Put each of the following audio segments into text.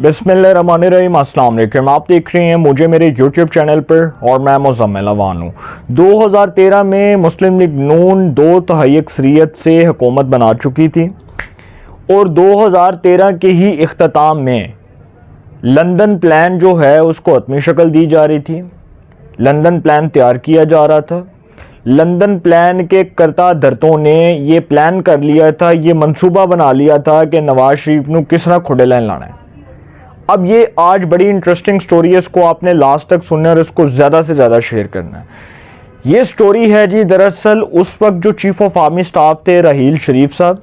बिस्मिल्लाहिर्रहमानिर्रहीम, अस्सलाम वालेकुम। आप देख रहे हैं मुझे मेरे यूट्यूब चैनल पर और मैं मुज़म्मिल अवान हूँ। 2013 में मुस्लिम लीग नून 2/3 अक्सरियत से हुकूमत बना चुकी थी और 2013 के ही इख्तिताम में लंदन प्लान जो है उसको हतमी शक्ल दी जा रही थी। लंदन प्लान तैयार किया जा रहा था। लंदन प्लान के करता धरतों ने ये प्लान कर लिया था, ये मंसूबा बना लिया था कि नवाज शरीफ नू किस तरह खुडे लैन लाना है। अब ये आज बड़ी इंटरेस्टिंग स्टोरी है, इसको आपने लास्ट तक सुनना है और इसको ज़्यादा से ज़्यादा शेयर करना है। ये स्टोरी है जी, दरअसल उस वक्त जो चीफ ऑफ आर्मी स्टाफ थे राहील शरीफ साहब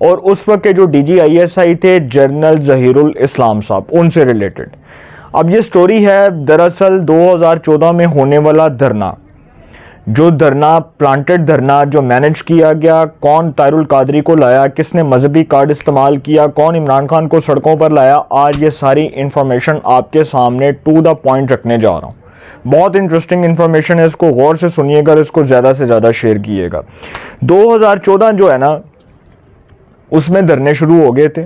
और उस वक्त के जो DGISI थे जनरल ज़हीरुल इस्लाम साहब, उनसे रिलेटेड। अब ये स्टोरी है दरअसल 2014 में होने वाला धरना, जो धरना प्लांटेड धरना जो मैनेज किया गया, कौन तारुल कादरी को लाया, किसने मजहबी कार्ड इस्तेमाल किया, कौन इमरान खान को सड़कों पर लाया, आज ये सारी इंफॉर्मेशन आपके सामने टू द पॉइंट रखने जा रहा हूँ। बहुत इंटरेस्टिंग इंफॉर्मेशन है, इसको गौर से सुनिएगा और इसको ज़्यादा से ज़्यादा शेयर कीजिएगा। 2014 जो है ना उसमें धरने शुरू हो गए थे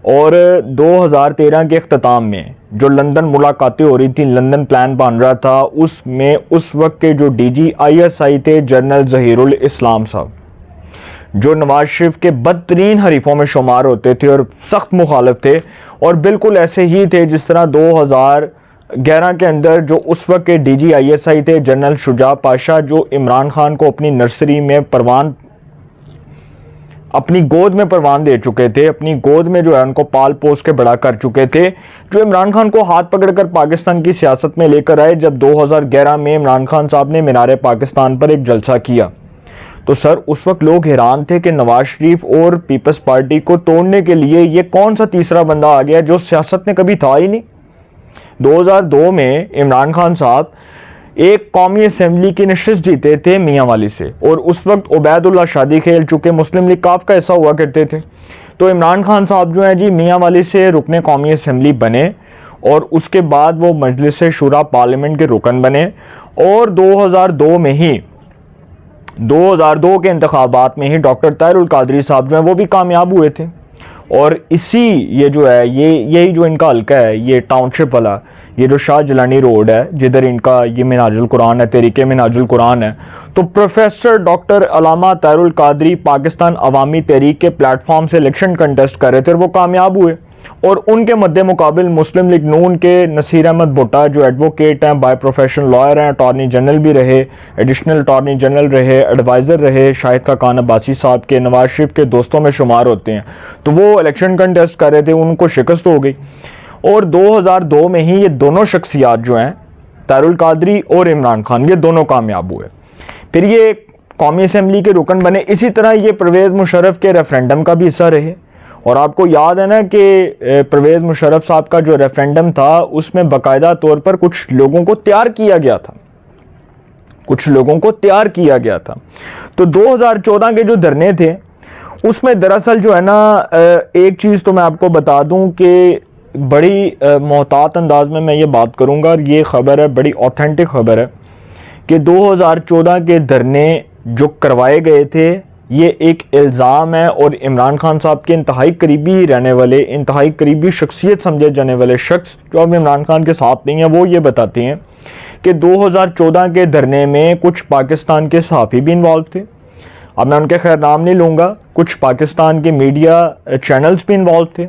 और 2013 के अख्तिताम में जो लंदन मुलाकातें हो रही थी, लंदन प्लान बन रहा था, उसमें उस वक्त के जो DGISI थे जनरल ज़हीरुल इस्लाम साहब, जो नवाज शरीफ के बदतरीन हरीफों में शुमार होते थे और सख्त मुखालिफ थे और बिल्कुल ऐसे ही थे जिस तरह 2011 के अंदर जो उस वक्त के DGISI थे जनरल शुजा पाशा, जो इमरान खान को अपनी नर्सरी में परवान, अपनी गोद में परवान दे चुके थे, अपनी गोद में जो है उनको पाल पोस के बड़ा कर चुके थे, जो इमरान खान को हाथ पकड़कर पाकिस्तान की सियासत में लेकर आए। जब 2011 में इमरान खान साहब ने मीनार पाकिस्तान पर एक जलसा किया तो सर उस वक्त लोग हैरान थे कि नवाज शरीफ और पीपल्स पार्टी को तोड़ने के लिए ये कौन सा तीसरा बंदा आ गया जो सियासत में कभी था ही नहीं। 2002 में इमरान खान साहब एक कौमी असम्बली की नशिस्त जीते थे मियाँ वाली से और उस वक्त उबैदुल्ला शादी खेल चुके मुस्लिम लीग काफ का हिस्सा हुआ करते थे। तो इमरान खान साहब जो हैं जी मियाँ वाली से रुकने कौमी असम्बली बने और उसके बाद वो मजलिस शूरा पार्लियामेंट के रुकन बने और 2002 के इंतखाबात में ही डॉक्टर तारुल कादरी साहब जो हैं वो भी कामयाब हुए थे। और इसी ये जो है यही जो इनका हल्का है, ये टाउनशिप वाला, ये जो शाह जलानी रोड है जिधर इनका ये मिनाजुल कुरान है, तहरीके मिनाजुल कुरान है, तो प्रोफेसर डॉक्टर अलामा तारुल कादरी पाकिस्तान अवामी तहरीक के प्लेटफॉर्म से इलेक्शन कंटेस्ट कर रहे थे और वो कामयाब हुए। और उनके मद्दे मुकाबिल मुस्लिम लीग नून के नसीर अहमद भुट्टा जो एडवोकेट हैं, बाय प्रोफेशन लॉयर हैं, अटॉर्नी जनरल भी रहे, एडिशनल अटॉर्नी जनरल रहे, एडवाइज़र रहे, शाहिद खान अब्बासी साहब के, नवाज शरीफ के दोस्तों में शुमार होते हैं, तो वो इलेक्शन कंटेस्ट कर रहे थे, उनको शिकस्त हो गई। और 2002 में ही ये दोनों शख्सियात जो हैं तारुल कादरी और इमरान खान, ये दोनों कामयाब हुए। फिर ये कौमी असम्बली के रुकन बने। इसी तरह ये परवेज़ मुशर्रफ के रेफरेंडम का भी हिस्सा रहे और आपको याद है ना कि परवेज़ मुशर्रफ साहब का जो रेफरेंडम था उसमें बाकायदा तौर पर कुछ लोगों को तैयार किया गया था, तो 2014 के जो धरने थे उसमें दरअसल जो है ना एक चीज़ तो मैं आपको बता दूं कि बड़ी मोहतात अंदाज में मैं ये बात करूंगा और ये ख़बर है, बड़ी ऑथेंटिक ख़बर है कि 2014 के धरने जो करवाए गए थे ये एक इल्ज़ाम है और इमरान खान साहब के इंतहाई करीबी रहने वाले, इंतहाई करीबी शख्सियत समझे जाने वाले शख्स जो अब इमरान खान के साथ नहीं है, वो ये बताते हैं कि 2014 के धरने में कुछ पाकिस्तान के सहाफ़ी भी इन्वॉल्व थे। अब मैं उनके खैर नाम नहीं लूँगा। कुछ पाकिस्तान के मीडिया चैनल्स भी इन्वॉल्व थे,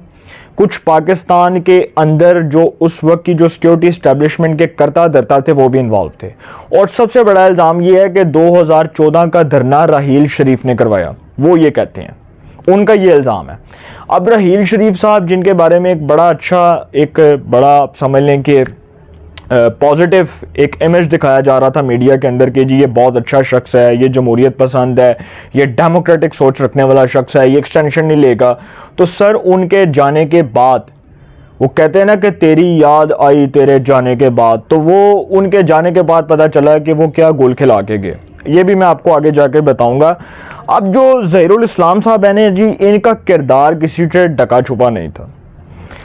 कुछ पाकिस्तान के अंदर जो उस वक्त की जो सिक्योरिटी इस्टेब्लिशमेंट के करता धरता थे वो भी इन्वॉल्व थे। और सबसे बड़ा इल्ज़ाम ये है कि 2014 का धरना राहील शरीफ ने करवाया, वो ये कहते हैं, उनका ये इल्ज़ाम है। अब राहील शरीफ साहब जिनके बारे में एक बड़ा आप समझ लें कि पॉजिटिव एक इमेज दिखाया जा रहा था मीडिया के अंदर कि जी ये बहुत अच्छा शख्स है, ये जमहूरियत पसंद है, ये डेमोक्रेटिक सोच रखने वाला शख्स है, ये एक्सटेंशन नहीं लेगा, तो सर उनके जाने के बाद वो कहते हैं ना कि तेरी याद आई तेरे जाने के बाद, तो वो उनके जाने के बाद पता चला कि वो क्या गोल खिला के गए, ये भी मैं आपको आगे जाके बताऊंगा। अब जो ज़हीरुल इस्लाम साहब है ना जी, इनका किरदार किसी से ढका छुपा नहीं था।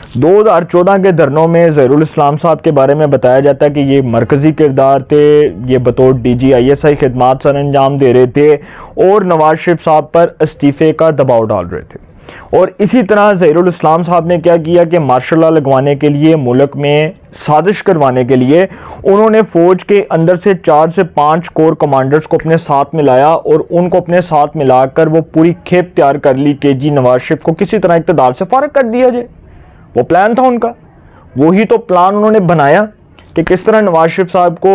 2014 के धरनों में ज़हीरुल इस्लाम साहब के बारे में बताया जाता है कि ये मरकज़ी किरदार थे, ये बतौर DG ISI खिदमात सर अंजाम दे रहे थे और नवाज शरीफ साहब पर इस्तीफ़े का दबाव डाल रहे थे। और इसी तरह ज़हीरुल इस्लाम साहब ने क्या किया कि मार्शल लॉ लगवाने के लिए, मुल्क में साजिश करवाने के लिए उन्होंने फ़ौज के अंदर से 4 से 5 कोर कमांडर्स को अपने साथ मिलाया और उनको अपने साथ मिलाकर वो पूरी खेप तैयार कर ली कि जी नवाज शरीफ को किसी तरह इक़्तिदार से फारिग कर दिया जाए। वो प्लान था उनका, वही तो प्लान उन्होंने बनाया कि किस तरह नवाज शरीफ साहब को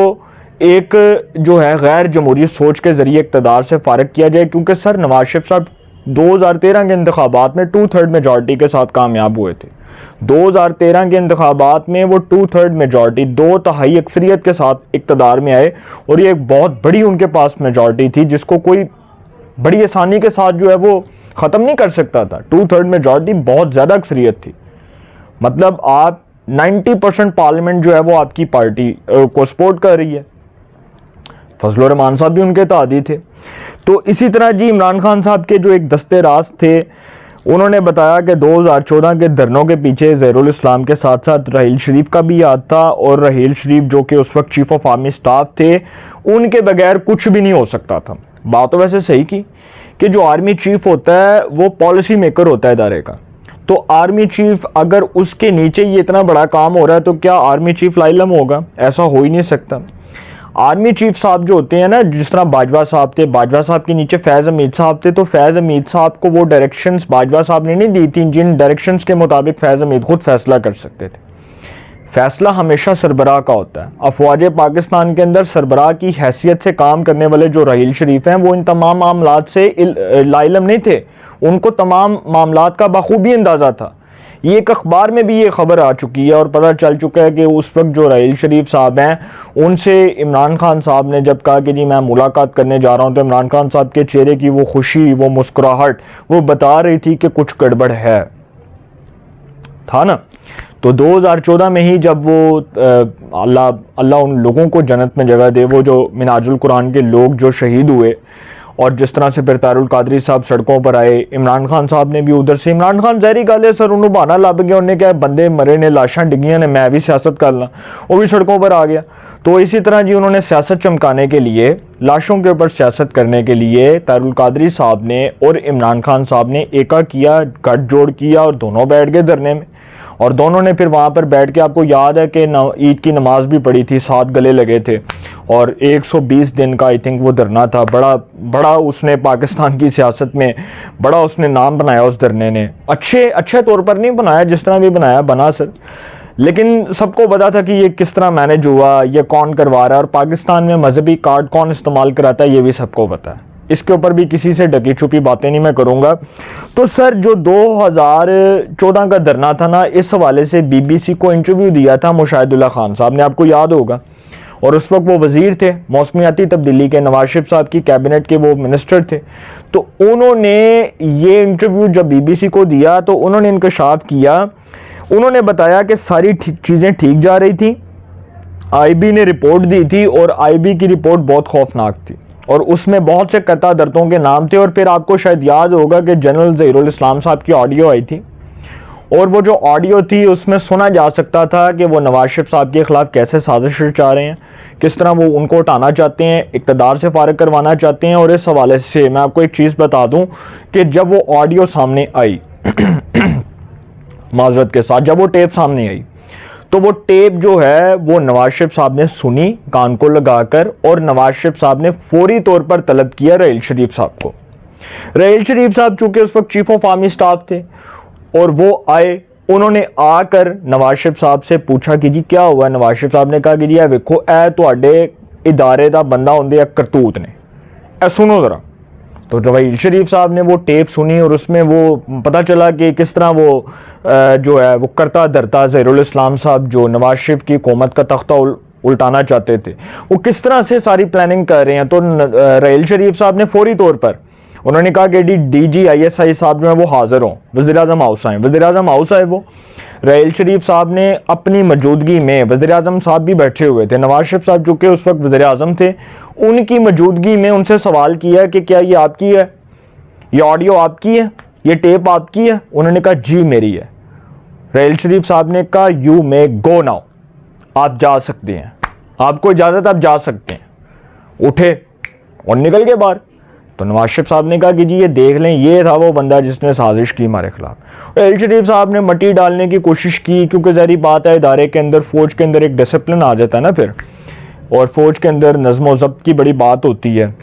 एक जो है गैर जमहूरी सोच के ज़रिए इक़्तिदार से फारिग किया जाए, क्योंकि सर नवाज शरीफ साहब 2013 के इंतखाबात में 2/3 मेजॉरिटी के साथ कामयाब हुए थे। 2013 के इंतखाबात में वो 2/3 मेजॉरिटी, 2/3 अक्सरियत के साथ इक़्तिदार में आए और ये एक बहुत बड़ी उनके पास मेजॉरिटी थी जिसको कोई बड़ी आसानी के साथ जो है वो ख़त्म नहीं कर सकता था। 2/3 मेजॉरिटी बहुत ज़्यादा अक्सरियत थी, मतलब आप 90% पार्लियामेंट जो है वो आपकी पार्टी को सपोर्ट कर रही है। फजलुर रहमान साहब भी उनके तादी थे। तो इसी तरह जी इमरान खान साहब के जो एक दस्ते राज थे, उन्होंने बताया कि 2014 के धरनों के पीछे ज़हीरुल इस्लाम के साथ साथ राहील शरीफ का भी याद था, और राहील शरीफ जो कि उस वक्त चीफ ऑफ आर्मी स्टाफ थे, उनके बगैर कुछ भी नहीं हो सकता था। बात तो वैसे सही की कि जो आर्मी चीफ होता है वो पॉलिसी मेकर होता है इदारे का, तो आर्मी चीफ अगर उसके नीचे ये इतना बड़ा काम हो रहा है तो क्या आर्मी चीफ लाइलम होगा? ऐसा हो ही नहीं सकता। आर्मी चीफ साहब जो होते हैं ना, जिस तरह बाजवा साहब थे, बाजवा साहब के नीचे फैज़ हमीद साहब थे, तो फैज़ हमीद साहब को वो डायरेक्शंस बाजवा साहब ने नहीं दी थी जिन डायरेक्शंस के मुताबिक फैज़ हमीद खुद फैसला कर सकते थे। फैसला हमेशा सरबराह का होता है। अफवाज पाकिस्तान के अंदर सरबराह की हैसियत से काम करने वाले जो राहील शरीफ हैं वो इन तमाम मामलात से लाइलम नहीं थे, उनको तमाम मामलात का बखूबी अंदाज़ा था। ये एक अखबार में भी ये खबर आ चुकी है और पता चल चुका है कि उस वक्त जो राहील शरीफ साहब हैं उनसे इमरान खान साहब ने जब कहा कि जी मैं मुलाकात करने जा रहा हूं, तो इमरान खान साहब के चेहरे की वो खुशी, वो मुस्कुराहट, वो बता रही थी कि कुछ गड़बड़ है, था ना। तो 2014 में ही जब वो अल्लाह उन लोगों को जन्नत में जगह दे, वो जो मिनाजुल कुरान के लोग जो शहीद हुए, और जिस तरह से फिर तारुल कादरी साहब सड़कों पर आए, इमरान खान साहब ने भी उधर से, इमरान खान जहरी गल है सर, उन्होंने बहाना लब गया, उन्हें क्या बंदे मरे ने, लाशां डिगियां ने, मैं भी सियासत कर ला, वो भी सड़कों पर आ गया। तो इसी तरह जी उन्होंने सियासत चमकाने के लिए, लाशों के ऊपर सियासत करने के लिए तारुल कादरी साहब ने और इमरान खान साहब ने एका किया, गठजोड़ किया और दोनों बैठ गए धरने में। और दोनों ने फिर वहाँ पर बैठ के, आपको याद है कि ईद की नमाज भी पढ़ी थी, 7 गले लगे थे और 120 दिन का आई थिंक वो धरना था। बड़ा उसने पाकिस्तान की सियासत में बड़ा उसने नाम बनाया उस धरने ने। अच्छे तौर पर नहीं बनाया, जिस तरह भी बनाया बना सर, लेकिन सबको पता था कि ये किस तरह मैनेज हुआ, ये कौन करवा रहा है, और पाकिस्तान में मजहबी कार्ड कौन इस्तेमाल कराता है ये भी सबको पता है। इसके ऊपर भी किसी से ढकी छुपी बातें नहीं मैं करूंगा। तो सर जो 2014 का धरना था ना, इस हवाले से BBC को इंटरव्यू दिया था मुशाहिदुल्लाह खान साहब ने, आपको याद होगा, और उस वक्त वो वजीर थे मौसमियाती तब्दीली के, नवाज शरीफ साहब की कैबिनेट के वो मिनिस्टर थे। तो उन्होंने ये इंटरव्यू जब BBC को दिया तो उन्होंने इंकशाफ किया, उन्होंने बताया कि सारी चीज़ें ठीक जा रही थी, IB ने रिपोर्ट दी थी और IB की रिपोर्ट बहुत खौफनाक थी और उसमें बहुत से कता दर्दों के नाम थे। और फिर आपको शायद याद होगा कि जनरल ज़हीरुल इस्लाम साहब की ऑडियो आई थी, और वो जो ऑडियो थी उसमें सुना जा सकता था कि वो नवाज शरीफ साहब के खिलाफ कैसे साजिश रचा रहे हैं, किस तरह वो उनको हटाना चाहते हैं, इक़्तिदार से फारिग करवाना चाहते हैं। और इस हवाले से मैं आपको एक चीज़ बता दूं कि जब वो ऑडियो सामने आई माजरत के साथ, जब वो टेप सामने आई तो वो टेप जो है वो नवाज शरीफ साहब ने सुनी कान को लगाकर, और नवाज शरीफ साहब ने फौरी तौर पर तलब किया राहील शरीफ साहब को। राहील शरीफ साहब चूंकि उस वक्त चीफ ऑफ आर्मी स्टाफ थे और वो आए, उन्होंने आकर नवाज शरीफ साहब से पूछा कि जी क्या हुआ। नवाज शरीफ साहब ने कहा कि जी वेखो ए तुहाडे इदारे का बंदा होंदे करतूत ने, ए सुनो ज़रा। तो राहील शरीफ साहब ने वो टेप सुनी और उसमें वो पता चला कि किस तरह वो जो है वो करता धरता ज़हीरुल इस्लाम साहब जो नवाज शरीफ की हुकूमत का तख्ता उल्टाना चाहते थे, वो किस तरह से सारी प्लानिंग कर रहे हैं। तो राहील शरीफ साहब ने फौरी तौर पर उन्होंने कहा कि DG/ISI साहब जो है वो हाजिर हों, वज़ीर-ए-आज़म हाउस आए। वज़ीर-ए-आज़म हाउस आए वो, राहील शरीफ साहब ने अपनी मौजूदगी में, वज़ीर-ए-आज़म साहब भी बैठे हुए थे, नवाज शरीफ साहब जो कि उस वक्त वज़ीर-ए-आज़म थे, उनकी मौजूदगी में उनसे सवाल किया कि क्या ये आपकी है, ये ऑडियो आपकी है, ये टेप आपकी है। उन्होंने कहा जी मेरी है। रहील शरीफ साहब ने कहा यू मे गो नाउ, आप जा सकते हैं, आपको इजाज़त, आप जा सकते हैं। उठे और निकल के बाहर। तो नवाज शरीफ साहब ने कहा कि जी ये देख लें, ये था वो बंदा जिसने साजिश की हमारे खिलाफ। रहील शरीफ साहब ने मट्टी डालने की कोशिश की, क्योंकि ज़ाहिर बात है इदारे के अंदर, फ़ौज के अंदर एक डिसिप्लिन आ जाता है ना फिर, और फ़ौज के अंदर नज़्म व ज़ब्त की बड़ी बात होती है।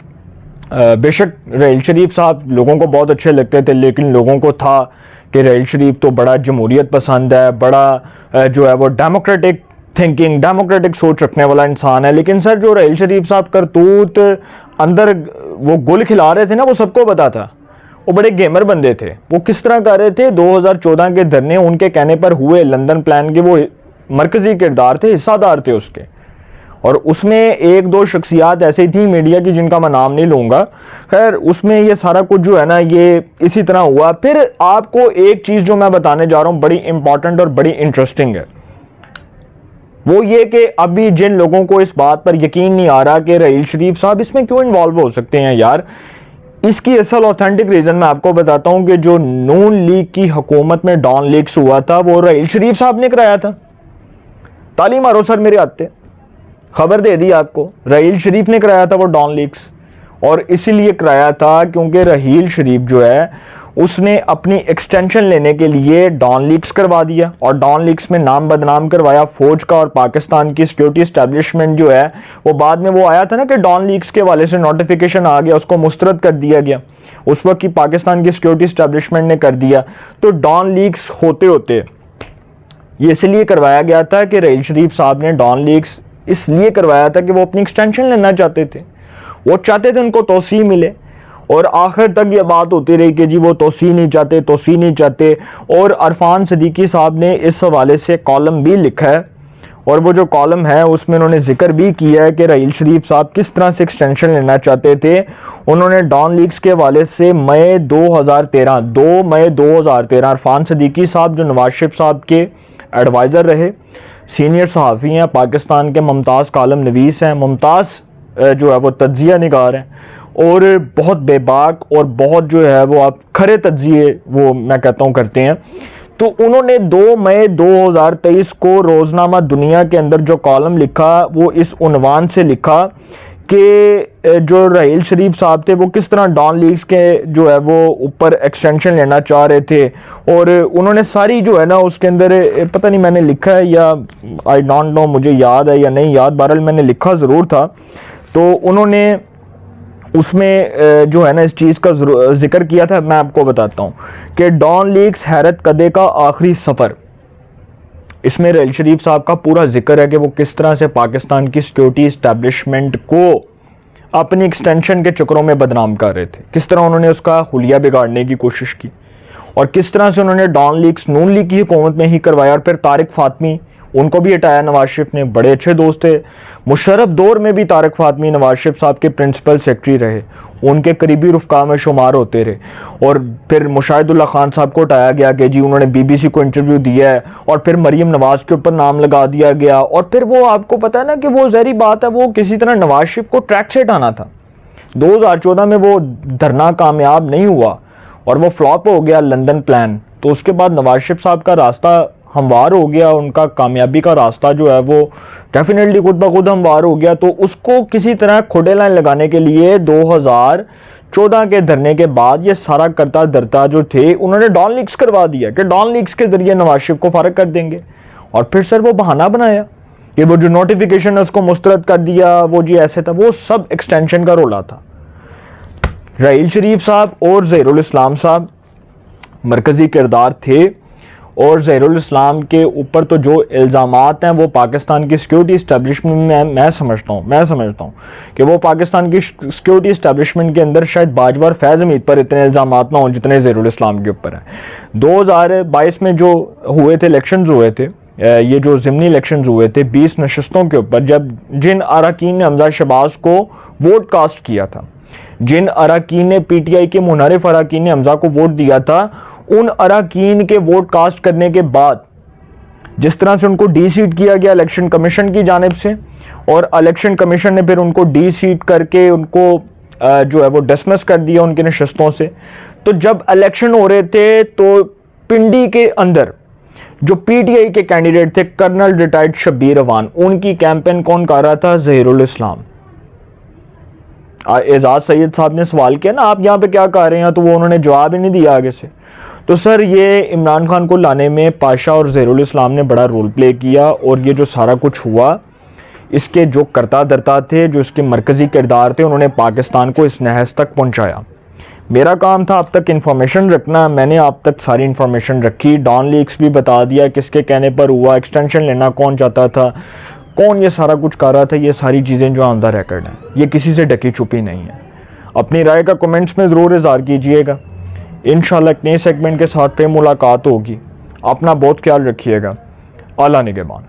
बेशक रहील शरीफ साहब लोगों को बहुत अच्छे लगते थे, लेकिन लोगों को था कि रहील शरीफ तो बड़ा जमहूरियत पसंद है, बड़ा जो है वो डेमोक्रेटिक थिंकिंग, डेमोक्रेटिक सोच रखने वाला इंसान है। लेकिन सर जो रहील शरीफ साहब करतूत अंदर वो गुल खिला रहे थे ना, वो सबको पता था। वो बड़े गेमर बंदे थे। वो किस तरह कर रहे थे, 2014 के धरने उनके कहने पर हुए, लंदन प्लान के वो मरकजी किरदार थे, हिस्सादार थे उसके। और उसमें एक दो शख्सियात ऐसी थी मीडिया की जिनका मैं नाम नहीं लूँगा, खैर उसमें ये सारा कुछ जो है ना ये इसी तरह हुआ। फिर आपको एक चीज़ जो मैं बताने जा रहा हूँ बड़ी इंपॉर्टेंट और बड़ी इंटरेस्टिंग है, वो ये कि अभी जिन लोगों को इस बात पर यकीन नहीं आ रहा कि रहील शरीफ साहब इसमें क्यों इन्वॉल्व हो सकते हैं यार, इसकी असल ऑथेंटिक रीज़न मैं आपको बताता हूँ कि जो नून लीग की हुकूमत में डॉन लीक्स हुआ था वो रहील शरीफ साहब ने कराया था। ताली मारो सर मेरे आते, खबर दे दी आपको, रहील शरीफ ने कराया था वो डॉन लीक्स। और इसीलिए कराया था क्योंकि रहील शरीफ जो है उसने अपनी एक्सटेंशन लेने के लिए डॉन लीक्स करवा दिया, और डॉन लीक्स में नाम बदनाम करवाया फौज का और पाकिस्तान की सिक्योरिटी एस्टेब्लिशमेंट जो है वो। बाद में वो आया था ना कि डॉन लीक्स के वाले से नोटिफिकेशन आ गया, उसको मुस्तरद कर दिया गया, उस वक्त की पाकिस्तान की सिक्योरिटी एस्टेब्लिशमेंट ने कर दिया। तो डॉन लीक्स होते होते ये इसलिए करवाया गया था कि रहील शरीफ साहब ने डॉन लीक्स इसलिए करवाया था कि वो अपनी एक्सटेंशन लेना चाहते थे, वो चाहते थे उनको तोसी मिले। और आखिर तक ये बात होती रही कि जी वो तोसी नहीं चाहते, तोसी नहीं चाहते। और अरफान सदीकी साहब ने इस हवाले से कॉलम भी लिखा है, और वो जो कॉलम है उसमें उन्होंने जिक्र भी किया है कि रहील शरीफ साहब किस तरह से एक्सटेंशन लेना चाहते थे। उन्होंने डॉन लीक्स के हवाले से मई 2013 अरफान सदीकी साहब जो नवाज शरीफ साहब के एडवाइज़र रहे, सीनियर सहाफ़ी हैं, पाकिस्तान के मुमताज़ कालम नवीस हैं, मुमताज़ जो है वो तज्ज़िया निगार हैं, और बहुत बेबाक और बहुत जो है वो आप खरे तज्ज़िए वो मैं कहता हूँ करते हैं। तो उन्होंने 2 मई 2023 को रोज़नामा दुनिया के अंदर जो कॉलम लिखा वो इस उन्वान से लिखा कि जो रहील शरीफ साहब थे वो किस तरह डॉन लीग्स के जो है वो ऊपर एक्सटेंशन लेना चाह रहे थे। और उन्होंने सारी जो है ना उसके अंदर पता नहीं मैंने लिखा है या आई डोंट नो, मुझे याद है या नहीं याद, बहरहाल मैंने लिखा ज़रूर था। तो उन्होंने उसमें जो है ना इस चीज़ का जिक्र किया था। मैं आपको बताता हूँ कि डॉन लीग्स हैरत कदे का आखिरी सफ़र, इसमें रहील शरीफ साहब का पूरा जिक्र है कि वो किस तरह से पाकिस्तान की सिक्योरिटी इस्टेब्लिशमेंट को अपनी एक्सटेंशन के चक्करों में बदनाम कर रहे थे, किस तरह उन्होंने उसका हुलिया बिगाड़ने की कोशिश की, और किस तरह से उन्होंने डॉन लीग्स नून लीग की हुकूमत में ही करवाया। और फिर तारिक फातमी, उनको भी हटाया नवाज शरीफ ने, बड़े अच्छे दोस्त थे। मुशर्रफ दौर में भी तारिक फातमी नवाज शरीफ साहब के प्रिंसिपल सेक्रेटरी रहे, उनके करीबी रुफ़का में शुमार होते रहे। और फिर मुशाहिदुल्लाह खान साहब को हटाया गया कि जी उन्होंने BBC को इंटरव्यू दिया है, और फिर मरीम नवाज़ के ऊपर नाम लगा दिया गया। और फिर वो आपको पता है ना कि वो ज़ाहिर बात है वो किसी तरह नवाज शरीफ को ट्रैक से हटाना था। 2014 में वो धरना कामयाब नहीं हुआ और वो फ्लॉप हो गया लंदन प्लान। तो उसके बाद नवाज शरीफ साहब का रास्ता हमवार हो गया, उनका कामयाबी का रास्ता जो है वो डेफिनेटली खुद ब खुद हमवार हो गया। तो उसको किसी तरह खोडे लाइन लगाने के लिए 2014 के धरने के बाद ये सारा करता धरता जो थे उन्होंने डॉन लीक्स करवा दिया कि डॉन लीक्स के जरिए नवाज शरीफ को फारग कर देंगे। और फिर सर वो बहाना बनाया कि वो जो नोटिफिकेशन है उसको मुस्तरद कर दिया, वो जी ऐसे था, वो सब एक्सटेंशन का रोला था। रहील शरीफ साहब और ज़हीरुल इस्लाम साहब मरकज़ी किरदार थे, और ज़हीरुल इस्लाम के ऊपर तो जो इल्ज़ामात हैं वो पाकिस्तान की सिक्योरिटी इस्टेब्लिशमेंट में मैं समझता हूँ कि वो पाकिस्तान की सिक्योरिटी इस्टेब्लिशमेंट के अंदर शायद बाजवा और फैज़ हमीद पर इतने इल्ज़ामात ना हों जितने ज़हीरुल इस्लाम के ऊपर हैं। 2022 में जो हुए थे इलेक्शंस हुए थे, ये जो ज़िमनी इलेक्शंस हुए थे 20 नशस्तों के ऊपर, जब जिन अरकान ने हमजा शहबाज को वोट कास्ट किया था, जिन अरकान ने PTI के मुनहरिफ अरकान ने हमजा को वोट दिया था, उन अरकान के वोट कास्ट करने के बाद जिस तरह से उनको डी सीट किया गया इलेक्शन कमीशन की जानिब से, और इलेक्शन कमीशन ने फिर उनको डी सीट करके उनको जो है वो डिसमिस कर दिया उनकी नशस्तों से। तो जब इलेक्शन हो रहे थे तो पिंडी के अंदर जो पीटीआई के कैंडिडेट थे कर्नल रिटायर्ड शब्बीर अवान, उनकी कैंपेन कौन कर रहा था? जहीरुल इस्लाम। एजाज सैयद साहब ने सवाल किया ना, आप यहाँ पे क्या कर रहे हैं, तो वो उन्होंने जवाब ही नहीं दिया आगे से। तो सर ये इमरान खान को लाने में पाशा और जहीरुल इस्लाम ने बड़ा रोल प्ले किया, और ये जो सारा कुछ हुआ इसके जो करता धरता थे, जो इसके मरकज़ी किरदार थे, उन्होंने पाकिस्तान को इस नहज तक पहुँचाया। मेरा काम था आप तक इन्फॉर्मेशन रखना, मैंने आप तक सारी इन्फॉर्मेशन रखी। डॉन लीक्स भी बता दिया किसके कहने पर हुआ, एक्सटेंशन लेना कौन चाहता था, कौन ये सारा कुछ कर रहा था, ये सारी चीज़ें जो ऑन द रिकॉर्ड हैं, ये किसी से ढकी छुपी नहीं है। अपनी राय का कमेंट्स में ज़रूर इज़हार कीजिएगा। इंशाल्लाह एक नए सेगमेंट के साथ फिर मुलाकात होगी। अपना बहुत ख्याल रखिएगा। आला निगहबान।